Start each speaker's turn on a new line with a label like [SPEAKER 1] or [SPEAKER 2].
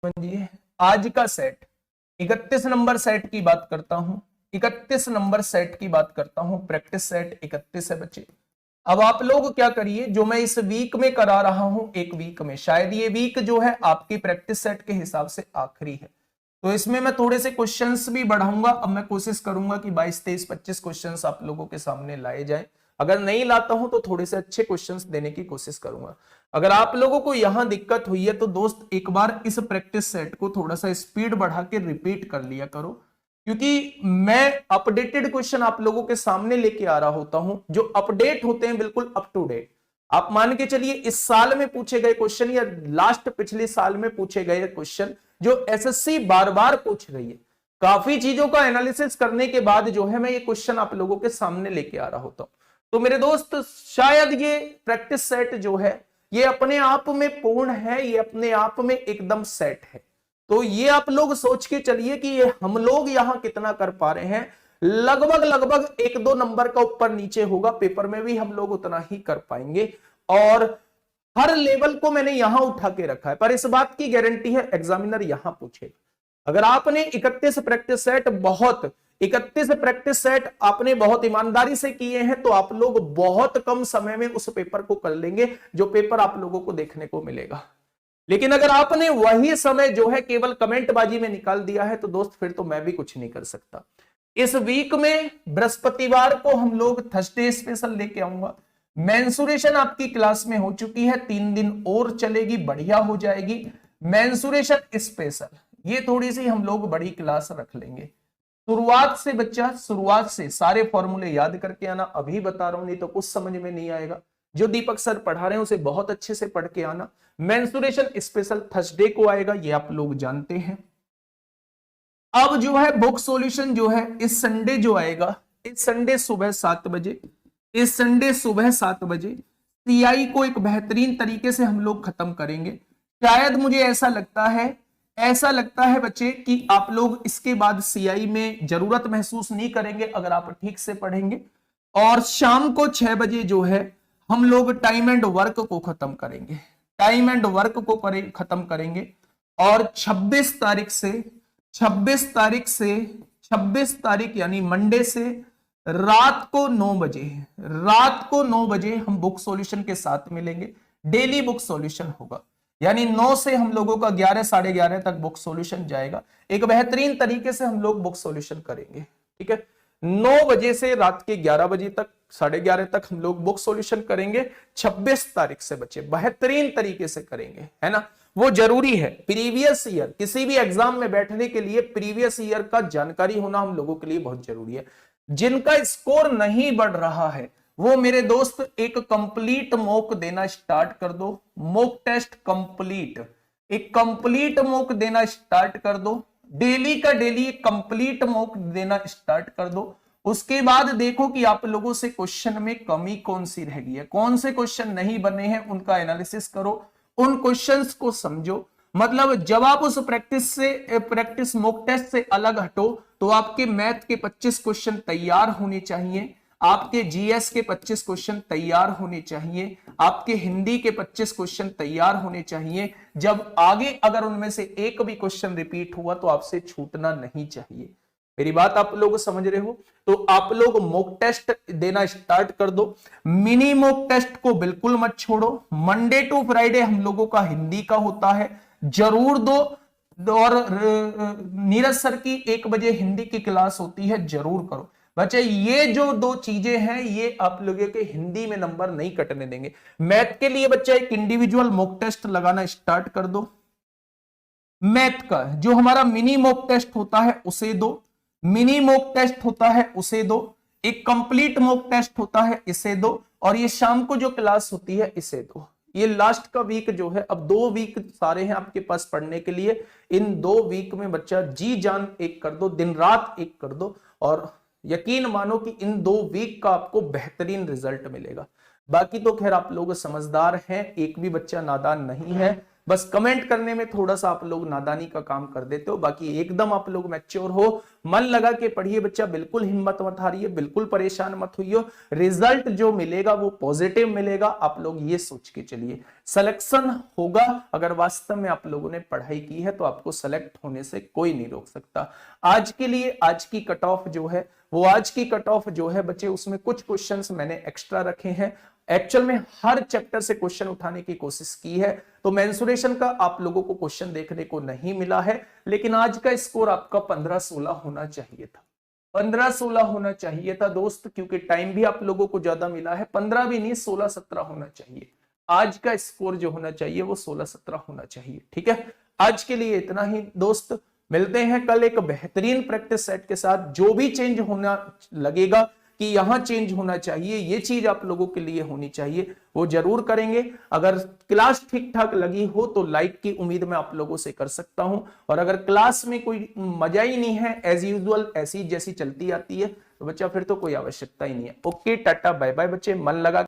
[SPEAKER 1] समझिए आज का सेट 31 नंबर सेट की बात करता हूं, 31 नंबर सेट की बात करता हूं, प्रैक्टिस सेट 31 है बच्चे। अब आप लोग क्या करिए, जो मैं इस वीक में करा रहा हूं, एक वीक में, शायद ये वीक जो है आपकी प्रैक्टिस सेट के हिसाब से आखिरी है, तो इसमें मैं थोड़े से क्वेश्चंस भी बढ़ाऊंगा। अब मैं कोशिश करूंगा कि 22, 23, 25 क्वेश्चंस आप लोगों के सामने लाए जाए। अगर नहीं लाता हूं तो थोड़े से अच्छे क्वेश्चंस देने की कोशिश करूंगा। अगर आप लोगों को यहां दिक्कत हुई है तो दोस्त एक बार इस प्रैक्टिस सेट को थोड़ा सा स्पीड बढ़ा के रिपीट कर लिया करो, क्योंकि मैं अपडेटेड क्वेश्चन आप लोगों के सामने लेके आ रहा होता हूं, जो अपडेट होते हैं बिल्कुल अप टू डेट। आप मान के चलिए इस साल में पूछे गए क्वेश्चन या लास्ट पिछले साल में पूछे गए क्वेश्चन जो एसएससी बार बार पूछ रही है, काफी चीजों का एनालिसिस करने के बाद जो है मैं ये क्वेश्चन आप लोगों के सामने लेके आ रहा होता हूं। तो मेरे दोस्त शायद ये प्रैक्टिस सेट जो है ये अपने आप में पूर्ण है, ये अपने आप में एकदम सेट है। तो ये आप लोग सोच के चलिए कि ये हम लोग यहां कितना कर पा रहे हैं, लगभग लगभग 1-2 नंबर का ऊपर नीचे होगा, पेपर में भी हम लोग उतना ही कर पाएंगे। और हर लेवल को मैंने यहां उठा के रखा है, पर इस बात की गारंटी है एग्जामिनर यहां पूछेगा। अगर आपने 31 प्रैक्टिस सेट आपने बहुत ईमानदारी से किए हैं तो आप लोग बहुत कम समय में उस पेपर को कर लेंगे, जो पेपर आप लोगों को देखने को मिलेगा। लेकिन अगर आपने वही समय जो है केवल कमेंटबाजी में निकाल दिया है तो दोस्त फिर तो मैं भी कुछ नहीं कर सकता। इस वीक में बृहस्पतिवार को हम लोग थर्सडे स्पेशल लेके आऊंगा। मेंसुरेशन आपकी क्लास में हो चुकी है, 3 दिन और चलेगी, बढ़िया हो जाएगी। मेंसुरेशन स्पेशल ये थोड़ी सी हम लोग बड़ी क्लास रख लेंगे। शुरुआत से सारे फॉर्मूले याद करके आना, अभी बता रहा हूं नहीं तो कुछ समझ में नहीं आएगा। जो दीपक सर पढ़ा रहे हैं उसे बहुत अच्छे से पढ़ के आना। मेंसुरेशन स्पेशल थर्सडे को आएगा, ये आप लोग जानते हैं। अब जो है बुक सॉल्यूशन जो है इस संडे जो आएगा, इस संडे सुबह 7 बजे, इस संडे सुबह 7 बजे सीआई को एक बेहतरीन तरीके से हम लोग खत्म करेंगे। शायद मुझे ऐसा लगता है बच्चे कि आप लोग इसके बाद सीआई में जरूरत महसूस नहीं करेंगे अगर आप ठीक से पढ़ेंगे। और शाम को 6 बजे जो है हम लोग टाइम एंड वर्क को खत्म करेंगे, टाइम एंड वर्क को खत्म करेंगे। और 26 तारीख यानी मंडे से रात को 9 बजे हम बुक सॉल्यूशन के साथ मिलेंगे। डेली बुक सॉल्यूशन होगा, यानी 9 से हम लोगों का 11, 11:30 तक बुक सॉल्यूशन जाएगा। एक बेहतरीन तरीके से हम लोग बुक सॉल्यूशन करेंगे, ठीक है। 9 बजे से रात के 11 बजे तक, 11:30 तक हम लोग बुक सॉल्यूशन करेंगे। 26 तारीख से बच्चे बेहतरीन तरीके से करेंगे, है ना। वो जरूरी है, प्रीवियस ईयर किसी भी एग्जाम में बैठने के लिए प्रीवियस ईयर का जानकारी होना हम लोगों के लिए बहुत जरूरी है। जिनका स्कोर नहीं बढ़ रहा है वो मेरे दोस्त एक कंप्लीट मॉक देना स्टार्ट कर दो। मॉक टेस्ट कंप्लीट, एक कंप्लीट मॉक देना स्टार्ट कर दो। डेली का डेली कंप्लीट मॉक देना स्टार्ट कर दो। उसके बाद देखो कि आप लोगों से क्वेश्चन में कमी कौन सी रह गई है, कौन से क्वेश्चन नहीं बने हैं, उनका एनालिसिस करो, उन क्वेश्चंस को समझो। मतलब जब आप उस प्रैक्टिस मॉक टेस्ट से अलग हटो तो आपके मैथ के 25 क्वेश्चन तैयार होने चाहिए, आपके जीएस के 25 क्वेश्चन तैयार होने चाहिए, आपके हिंदी के 25 क्वेश्चन तैयार होने चाहिए। जब आगे अगर उनमें से एक भी क्वेश्चन रिपीट हुआ तो आपसे छूटना नहीं चाहिए। मेरी बात आप लोग समझ रहे हो? तो आप लोग मॉक टेस्ट देना स्टार्ट कर दो। मिनी मॉक टेस्ट को बिल्कुल मत छोड़ो। मंडे टू फ्राइडे हम लोगों का हिंदी का होता है, जरूर दो। और नीरज सर की 1 बजे हिंदी की क्लास होती है, जरूर करो बच्चे। ये जो 2 चीजें हैं ये आप लोगों के हिंदी में नंबर नहीं कटने देंगे। मैथ के लिए बच्चा एक इंडिविजुअल मॉक टेस्ट लगाना स्टार्ट कर दो। मैथ का जो हमारा मिनी मॉक टेस्ट होता है उसे दो, मिनी मॉक टेस्ट होता है उसे दो, एक कंप्लीट मॉक टेस्ट होता है इसे दो, और ये शाम को जो क्लास होती है इसे दो। ये लास्ट का वीक जो है, अब 2 वीक सारे हैं आपके पास पढ़ने के लिए। इन 2 वीक में बच्चा जी जान एक कर दो, दिन रात एक कर दो, और यकीन मानो कि इन 2 वीक का आपको बेहतरीन रिजल्ट मिलेगा। बाकी तो खैर आप लोग समझदार हैं, एक भी बच्चा नादान नहीं है। बस कमेंट करने में थोड़ा सा आप लोग नादानी का काम कर देते हो, बाकी एकदम आप लोग मैच्योर हो, मन लगा के पढ़िए बच्चा, बिल्कुल हिम्मत मत हारिए, बिल्कुल परेशान मत होइए, रिजल्ट जो मिलेगा वो पॉजिटिव मिलेगा, आप लोग ये सोच के चलिए। सिलेक्शन होगा, अगर वास्तव में आप लोगों ने पढ़ाई की है तो आपको सेलेक्ट होने से कोई नहीं रोक सकता। आज के लिए आज की कट ऑफ जो है वो, आज की कट ऑफ जो है बच्चे, उसमें कुछ क्वेश्चंस मैंने एक्स्ट्रा रखे हैं। एक्चुअल में हर चैप्टर से क्वेश्चन उठाने की कोशिश की है, तो मेंसुरेशन का आप लोगों को क्वेश्चन देखने को नहीं मिला है, लेकिन आज का स्कोर आपका 15-16 होना चाहिए था, 15-16 होना चाहिए था दोस्त, क्योंकि टाइम भी आप लोगों को ज्यादा मिला है। 15 भी नहीं, 16-17 होना चाहिए। आज का स्कोर जो होना चाहिए वो 16-17 होना चाहिए। ठीक है, आज के लिए इतना ही दोस्त, मिलते हैं कल एक बेहतरीन प्रैक्टिस सेट के साथ। जो भी चेंज होना लगेगा कि यहां चेंज होना चाहिए, ये चीज आप लोगों के लिए होनी चाहिए, वो जरूर करेंगे। अगर क्लास ठीक ठाक लगी हो तो लाइक की उम्मीद मैं आप लोगों से कर सकता हूं, और अगर क्लास में कोई मजा ही नहीं है, एज यूजुअल ऐसी जैसी चलती आती है, तो बच्चा फिर तो कोई आवश्यकता ही नहीं है। ओके, टाटा बाय बाय बच्चे, मन लगा